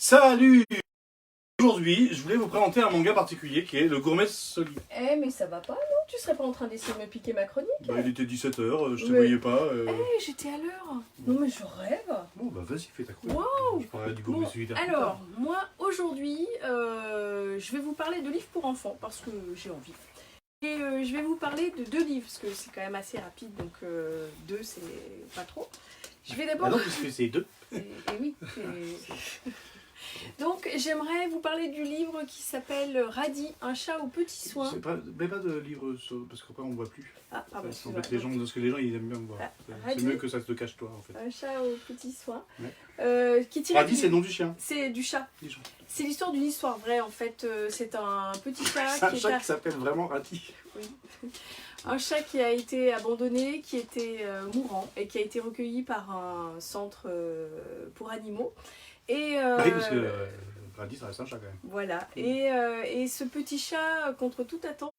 Salut! Aujourd'hui, je voulais vous présenter un manga particulier qui est Le Gourmet Solide. Eh, mais ça va pas, non? Tu serais pas en train d'essayer de me piquer ma chronique? Bah, il était 17h, je te Mais- voyais pas. Eh, j'étais à l'heure. Non, mais je rêve. Bon, bah vas-y, fais ta chronique. Waouh! Je parlerai du Gourmet Bon, Solide. alors, moi, aujourd'hui, je vais vous parler de livres pour enfants, parce que j'ai envie. Et je vais vous parler de 2 livres, parce que c'est quand même assez rapide, donc 2, c'est pas trop. Je vais Ah d'abord... non, puisque c'est 2. Et oui, donc, j'aimerais vous parler du livre qui s'appelle Radis, un chat aux petits soins. Mais pas de livre, parce qu'après on ne voit plus. Ah, pardon, Ça embête les gens, parce que les gens ils aiment bien me voir. Ah, C'est Radis. mieux que ça te cache toi en fait. Un chat aux petits soins. Ouais. Qui est tiré Radis, du- c'est le nom du chien. C'est du chat. Les gens. C'est l'histoire d'une histoire vraie en fait. C'est un petit chat C'est un qui est chat qui s'appelle vraiment Radis. un chat qui a été abandonné, qui était mourant et qui a été recueilli par un centre pour animaux. Et Bah oui, parce que Radis, ça reste un chat quand même. voilà. Et ce petit chat, contre toute attente,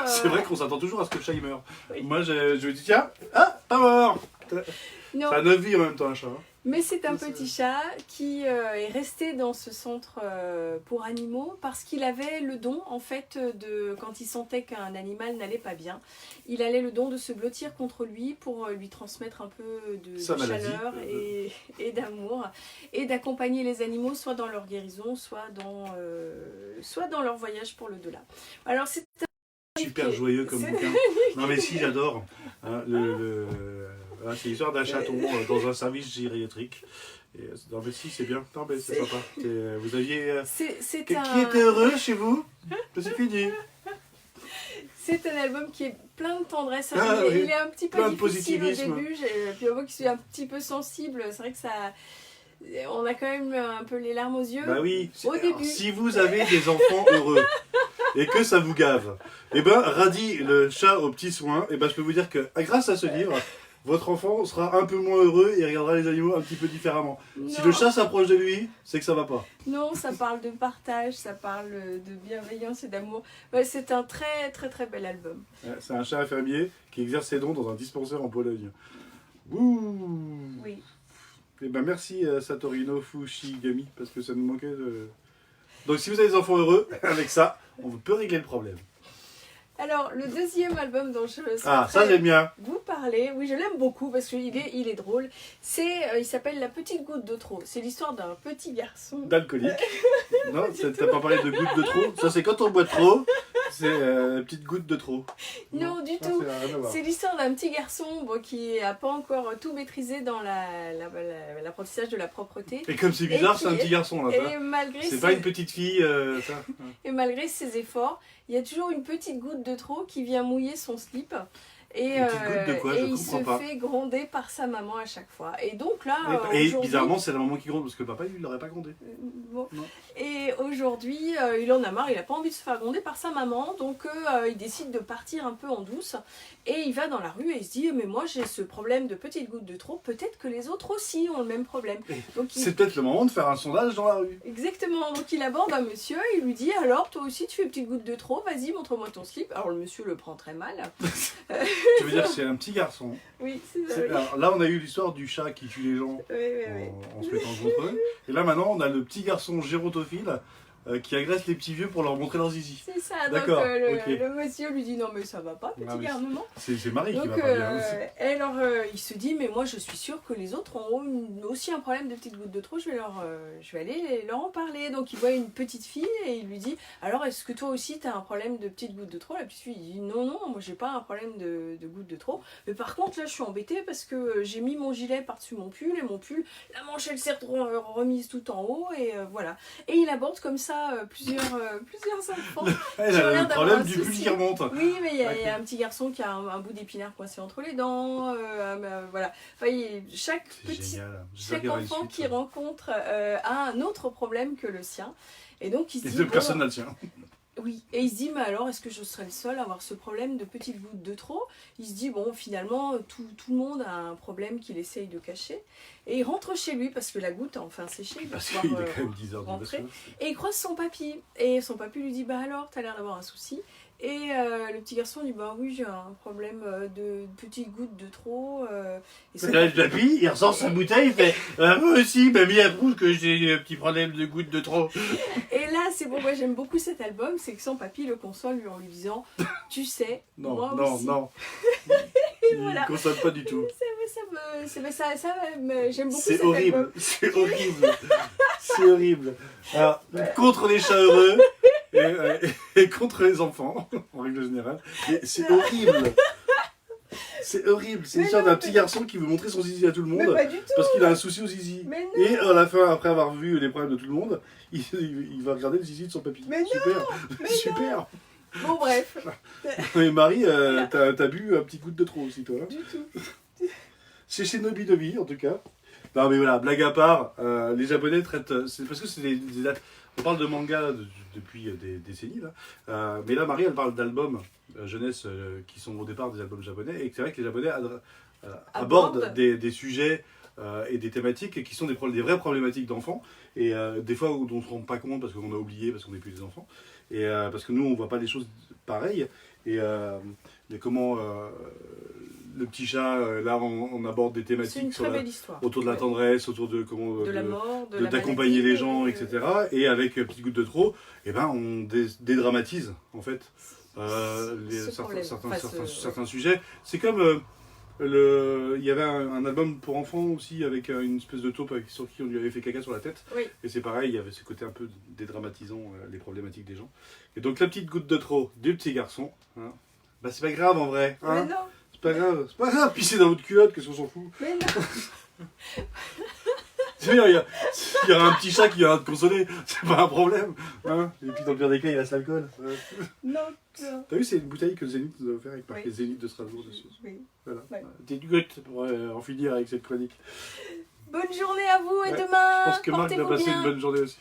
C'est vrai qu'on s'attend toujours à ce que le chat il meure. Oui. Moi je me dis, tiens, ah, pas mort! non, Ça a 9 vies en même temps un chat. Hein. mais c'est un C'est petit chat qui est resté dans ce centre pour animaux parce qu'il avait le don, en fait, de quand il sentait qu'un animal n'allait pas bien, il avait le don de se blottir contre lui pour lui transmettre un peu de Sa maladie. chaleur et d'amour et d'accompagner les animaux soit dans leur guérison, soit dans leur voyage pour l'au-delà. Alors c'est un livre Super qui est- joyeux comme c'est- bouquin. Non mais si, j'adore. Hein, voilà, c'est l'histoire d'un chaton dans un service gériatrique. Et, non mais si, c'est bien. Non mais c'est sympa. Vous aviez... c'est Qui un... était heureux chez vous? C'est fini. C'est un album qui est plein de tendresse. Ah, il oui. est un petit peu Plein de difficile au positivisme. début. Puis moi qui suis un petit peu sensible, c'est vrai que ça... On a quand même un peu les larmes aux yeux. Bah oui. Au Alors, début. si vous avez des enfants heureux et que ça vous gave, et ben Radis, le chat aux petits soins, et ben je peux vous dire que grâce à ce livre, votre enfant sera un peu moins heureux et regardera les animaux un petit peu différemment. Si Non. le chat s'approche de lui, c'est que ça va pas. Non, ça parle de partage, ça parle de bienveillance et d'amour. Ouais, c'est un très très très bel album. C'est un chat infirmier qui exerce ses dons dans un dispensaire en Pologne. Ouh. Oui. Et ben merci Satorino Fushigami parce que ça nous manquait de... Donc si vous avez des enfants heureux, avec ça, on peut régler le problème. Alors, le deuxième album dont je Ah, ça souhaiterais j'aime bien. vous parler, oui, je l'aime beaucoup parce qu'il est drôle. Il s'appelle La petite goutte de trop. C'est l'histoire d'un petit garçon. D'alcoolique. Non, t'as pas parlé de goutte de trop. Ça c'est quand on boit trop, c'est petite goutte de trop. Non, du ça, tout. c'est rien à voir. C'est l'histoire d'un petit garçon qui n'a pas encore tout maîtrisé dans l'apprentissage de la propreté. Et comme c'est bizarre, Et c'est un qui- petit garçon là. Et malgré, C'est ses, pas une petite fille. Ça. et malgré ses efforts, il y a toujours une petite goutte de trop qui vient mouiller son slip. Et, Une petite goutte de quoi? et Je il comprends se pas. fait gronder par sa maman à chaque fois. Et donc là, Et aujourd'hui... bizarrement, c'est la maman qui gronde parce que papa il l'aurait pas grondé. Bon. Non. Et aujourd'hui, il en a marre, il n'a pas envie de se faire gronder par sa maman, donc il décide de partir un peu en douce. Et il va dans la rue et il se dit, mais moi j'ai ce problème de petite goutte de trop, peut-être que les autres aussi ont le même problème. Donc il... C'est peut-être le moment de faire un sondage dans la rue. Exactement, donc il aborde un monsieur, il lui dit, alors toi aussi tu fais petite goutte de trop, vas-y montre-moi ton slip. Alors le monsieur le prend très mal. Tu veux dire que c'est un petit garçon. Oui, c'est ça. C'est- Oui. Alors, là, on a eu l'histoire du chat qui tue les gens Oui, oui, oui. en se mettant contre eux. Et là, maintenant, on a le petit garçon gérontophile qui agresse les petits vieux pour leur montrer leur zizi. C'est ça, donc D'accord, le, ok. le monsieur lui dit, non mais ça va pas, petit Ah oui. garnement. C'est Marie qui Donc, va pas bien aussi. et alors, il se dit, mais moi je suis sûre que les autres ont aussi un problème de petites gouttes de trop, je vais aller leur en parler. Donc il voit une petite fille et il lui dit, alors est-ce que toi aussi tu as un problème de petites gouttes de trop? La petite fille dit, non, non, moi j'ai pas un problème de gouttes de trop. Mais par contre là je suis embêtée parce que j'ai mis mon gilet par-dessus mon pull et mon pull, la manche elle s'est remise tout en haut et voilà. Et il aborde comme ça plusieurs enfants. Elle qui ont a l'air le d'avoir problème un du pull souci. qui remonte. Oui, mais il y a un petit garçon qui a un bout d'épinard coincé entre les dents. Voilà. Enfin, chaque C'est génial. J'espère chaque qu'il y aura une enfant suite, qui ça. rencontre a un autre problème que le sien. Et donc il se Et dit. deux bon, personnes n'a le tien. oui. Et il se dit, mais alors est-ce que je serais le seul à avoir ce problème de petites gouttes de trop? Il se dit, bon, finalement, tout le monde a un problème qu'il essaye de cacher. Et il rentre chez lui parce que la goutte a enfin séché. Il va Parce pouvoir, qu'il est quand même 10 heures de rentrer. vaisselle. Et il croise son papy. Et son papy lui dit, bah alors, t'as l'air d'avoir un souci. Et le petit garçon dit bah oui, j'ai un problème de petites gouttes de trop. Et son Là, le papy, il ressort sa bouteille, il fait moi aussi, mamie approuve que j'ai un petit problème de gouttes de trop. Et là, c'est pourquoi j'aime beaucoup cet album, c'est que son papy le console en lui disant tu sais, Non, moi non, aussi. non. Et Il voilà. ne console pas du tout. J'aime beaucoup C'est cet album. horrible, c'est horrible. C'est horrible. Alors, contre les chats heureux et contre les enfants, en règle générale. Et c'est horrible. C'est horrible. C'est Mais l'histoire non, d'un petit garçon qui veut montrer son zizi à tout le Mais monde pas du tout. parce qu'il a un souci au zizi. Mais non. Et à la fin, après avoir vu les problèmes de tout le monde, il va regarder le zizi de son papy. Mais non, Super. mais Super. Bon bref, Et Marie, t'as bu un petit coup de trop aussi, toi. Hein. du tout. C'est chez Nobi en tout cas. Non mais voilà, blague à part, les Japonais traitent... C'est parce que c'est on parle de manga depuis des décennies là. Mais là, Marie, elle parle d'albums jeunesse qui sont au départ des albums japonais. Et c'est vrai que les Japonais abordent des sujets et des thématiques qui sont des vraies problématiques d'enfants. Et des fois où on ne se rend pas compte parce qu'on a oublié, parce qu'on n'est plus des enfants. Et parce que nous, on ne voit pas les choses pareilles. Et comment... le petit chat, là on aborde des C'est une thématiques très belle histoire. autour de la tendresse, autour de comment De la mort, de la d'accompagner maladie, les gens, etc. Et avec Petite Goutte de Trop, eh ben, on dédramatise en fait certains sujets. C'est comme il y avait un album pour enfants aussi avec une espèce de taupe sur qui on lui avait fait caca sur la tête. Oui. Et c'est pareil, il y avait ce côté un peu dédramatisant les problématiques des gens. Et donc la petite goutte de trop du petit garçon, hein, bah c'est pas grave en vrai. Hein. Mais non, C'est pas grave, pisser dans votre culotte, qu'est-ce qu'on s'en fout. mais non. C'est bien, il y a un petit chat qui vient te consoler, c'est pas un problème. Hein. Et puis dans le pire des cas, il reste l'alcool. Ouais. Non, non. T'as vu, c'est une bouteille que Zénith nous a offert avec marqué Oui. Zénith de Strasbourg dessus. Oui. Voilà. Ouais. Des gouttes pour en finir avec cette chronique. Bonne journée à vous et Ouais, demain. Je pense que Marc va Portez-vous passer bien. une bonne journée aussi.